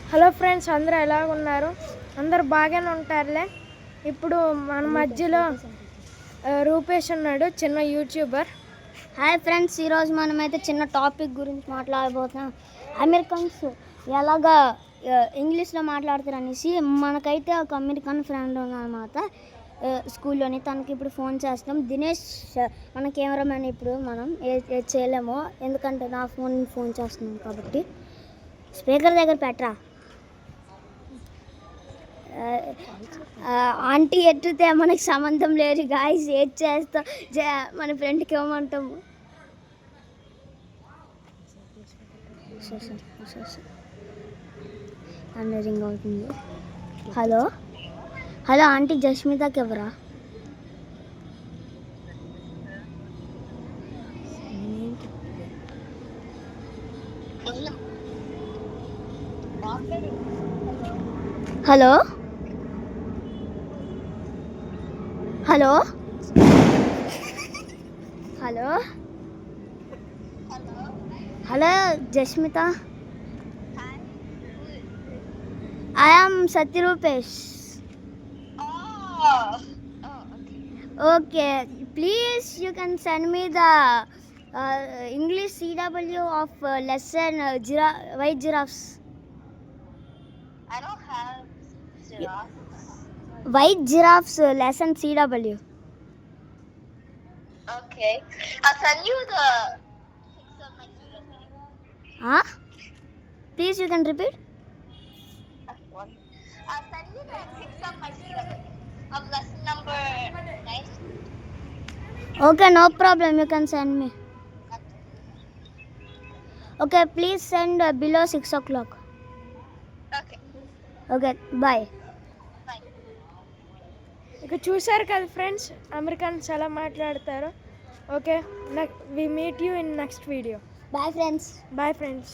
Hello friends, అందరూ ఎలా ఉన్నారు? అందరూ బాగానే ఉంటారులే. ఇప్పుడు మన మధ్యలో రూపేష్ ఉన్నాడు, చిన్న యూట్యూబర్. హాయ్ ఫ్రెండ్స్, ఈరోజు మనమైతే చిన్న టాపిక్ గురించి మాట్లాడబోతున్నాం. అమెరికన్స్ ఎలాగా ఇంగ్లీష్లో మాట్లాడతారు అనేసి. మనకైతే ఒక అమెరికన్ ఫ్రెండ్ ఉన్నమాట స్కూల్లోని. తనకి ఇప్పుడు ఫోన్ చేస్తాం. దినేష్ మన కెమెరామెన్. ఇప్పుడు మనం ఏది చేయలేము, ఎందుకంటే నా ఫోన్ చేస్తున్నాం కాబట్టి. స్పీకర్ దగ్గర పెట్టరా. ఆంటీ ఎత్తితే మనకి సంబంధం లేదు గాయస్. ఏది చేస్తా మన ఫ్రెండ్కి ఇవ్వమంటాము. అన్న రింగ్ అవుతుంది. హలో హలో ఆంటీ, జస్మితకి ఎవరా? Hello hello hello hello Jasmitha, I am Satya Rupesh. Okay, please you can send me the English CW of lesson white giraffes. I don't have giraffes. White giraffes lesson CW. Okay. I'll send you the pics of my CW. Please you can repeat. I'll send you the pics of my CW of lesson number 9. Okay, no problem, you can send me. Okay, please send below 6 o'clock. Okay, bye. ఇక చూసారు కదా friends, Americans ఎలా మాట్లాడతారు. Okay, we meet you in next video. Bye friends. Bye friends.